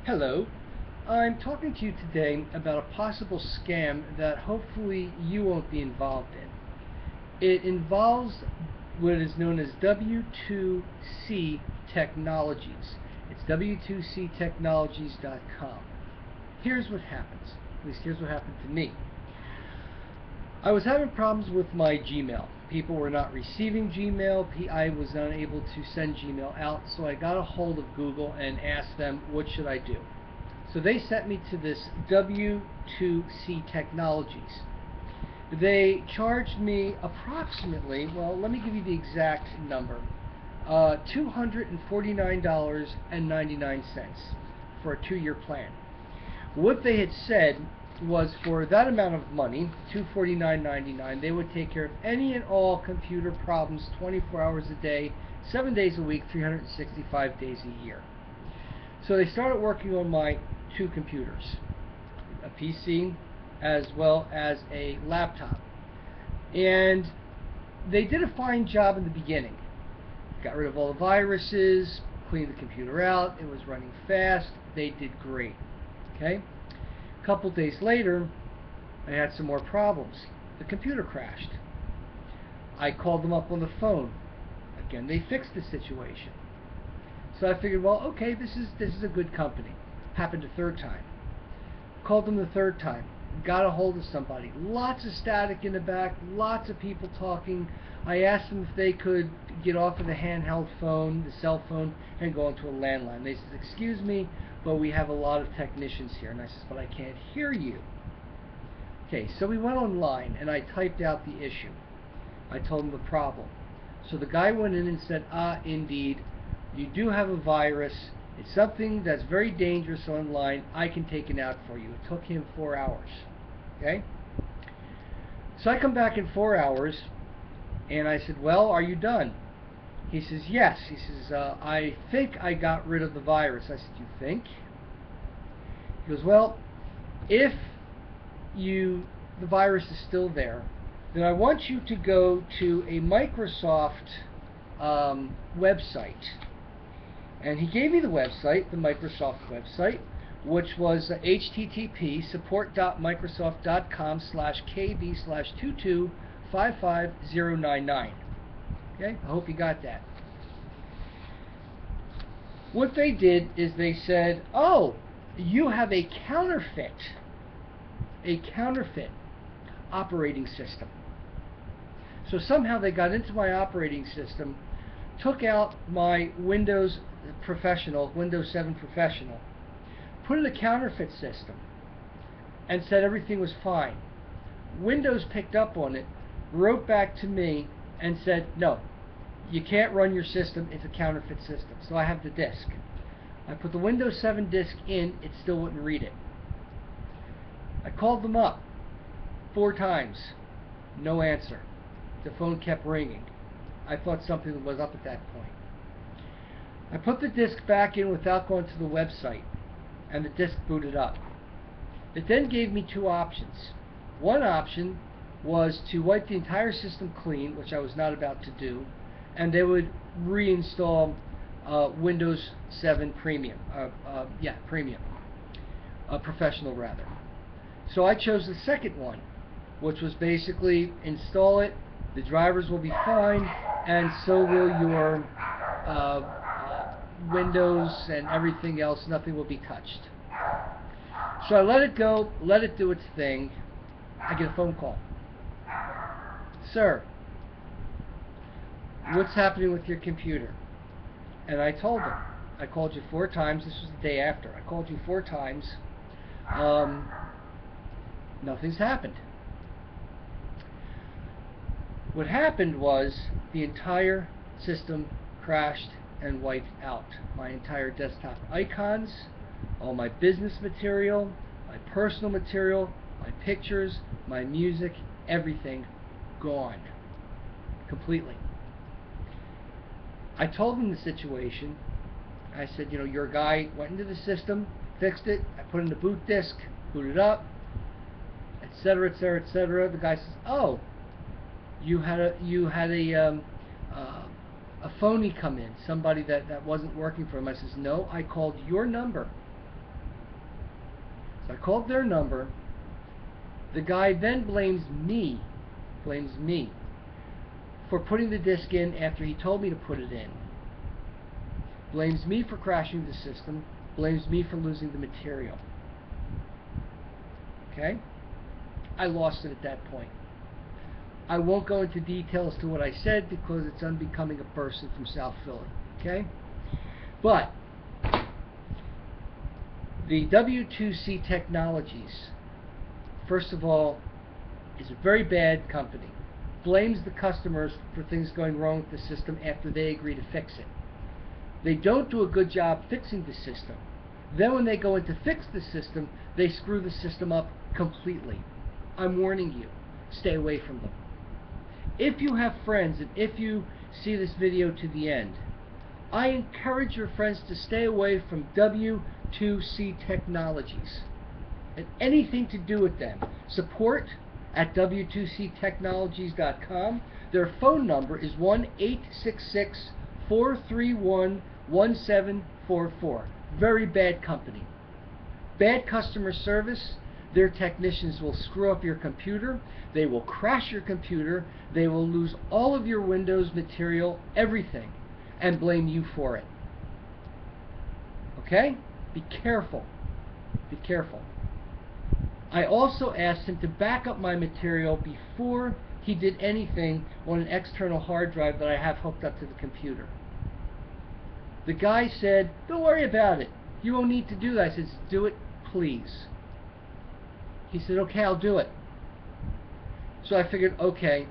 Hello, I'm talking to you today about a possible scam that hopefully you won't be involved in. It involves what is known as W2C Technologies. It's W2Ctechnologies.com. Here's what happens. At least here's what happened to me. I was having problems with my Gmail. People were not receiving Gmail. I was unable to send Gmail out, so I got a hold of Google and asked them, what should I do? So they sent me to this W2C Technologies. They charged me approximately, well, let me give you the exact number, $249.99 for a 2-year plan. What they had said was for that amount of money, $249.99, they would take care of any and all computer problems 24 hours a day, 7 days a week, 365 days a year. So they started working on my 2 computers, a PC as well as a laptop. And they did a fine job in the beginning. Got rid of all the viruses, cleaned the computer out, it was running fast, they did great. Okay? A couple days later, I had some more problems. The computer crashed. I called them up on the phone. Again, they fixed the situation. So I figured, well, okay, this is a good company. Happened a third time. Called them the third time. Got a hold of somebody. Lots of static in the back, lots of people talking. I asked them if they could get off of the handheld phone, the cell phone, and go onto a landline. They said, excuse me, but we have a lot of technicians here. And I said, but I can't hear you. Okay, so we went online and I typed out the issue. I told them the problem. So the guy went in and said, indeed, you do have a virus. It's something that's very dangerous online. I can take it out for you. It took him 4 hours. Okay? So I come back in 4 hours and I said, well, are you done? He says, yes. He says, I think I got rid of the virus. I said, you think? He goes, well, if the virus is still there, then I want you to go to a Microsoft website. And he gave me the website, the Microsoft website, which was http support.microsoft.com/kb/2255099. Okay, I hope you got that. What they did is they said, oh, you have a counterfeit operating system. So somehow they got into my operating system, took out my Windows 7 Professional, put in a counterfeit system, and said everything was fine. Windows picked up on it, wrote back to me, and said, no, you can't run your system, it's a counterfeit system. So I have the disk. I put the Windows 7 disk in, it still wouldn't read it. I called them up 4 times, no answer. The phone kept ringing. I thought something was up at that point. I put the disk back in without going to the website, and the disk booted up. It then gave me 2 options. One option was to wipe the entire system clean, which I was not about to do, and they would reinstall Windows 7 Premium, Professional rather. So I chose the second one, which was basically install it, the drivers will be fine, and so will your Windows and everything else, nothing will be touched. So I let it go, let it do its thing. I get a phone call. Sir, what's happening with your computer? And I told them, I called you 4 times, this was the day after, I called you 4 times, nothing's happened. What happened was the entire system crashed and wiped out. My entire desktop icons, all my business material, my personal material, my pictures, my music, everything gone completely. I told them the situation. I said, you know, your guy went into the system, fixed it, I put in the boot disk, booted up, etc., etc., etc. The guy says, oh, you had a phony come in, somebody that wasn't working for him. I says, no, I called your number So I called their number. The guy then blames me for putting the disk in after he told me to put it in. Blames me for crashing the system, blames me for losing the material. Okay? I lost it at that point. I won't go into detail as to what I said because it's unbecoming a person from South Philly. Okay? But the W2C Technologies, first of all, is a very bad company. Blames the customers for things going wrong with the system after they agree to fix it. They don't do a good job fixing the system. Then when they go in to fix the system, they screw the system up completely. I'm warning you, stay away from them. If you have friends and if you see this video to the end, I encourage your friends to stay away from W2C Technologies and anything to do with them. Support at W2CTechnologies.com. Their phone number is 1-866-431-1744. Very bad company. Bad customer service. Their technicians will screw up your computer. They will crash your computer. They will lose all of your Windows material, everything, and blame you for it. Okay? Be careful. Be careful. I also asked him to back up my material before he did anything on an external hard drive that I have hooked up to the computer. The guy said, "Don't worry about it. You won't need to do that." I said, "Do it, please." He said, "Okay, I'll do it." So I figured, okay,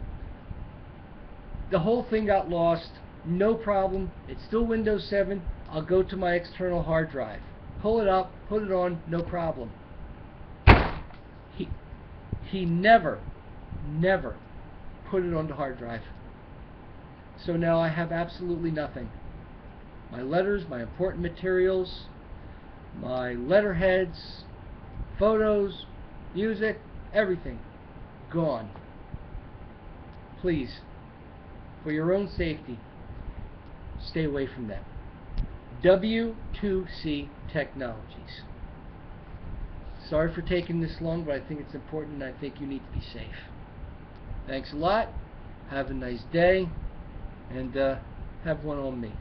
the whole thing got lost, no problem. It's still Windows 7. I'll go to my external hard drive, pull it up, put it on, no problem. He never put it on the hard drive. So now I have absolutely nothing. My letters, my important materials, my letterheads, photos, music, everything gone. Please, for your own safety, stay away from them. W2C Technologies. Sorry for taking this long, but I think it's important and I think you need to be safe. Thanks a lot. Have a nice day, and have one on me.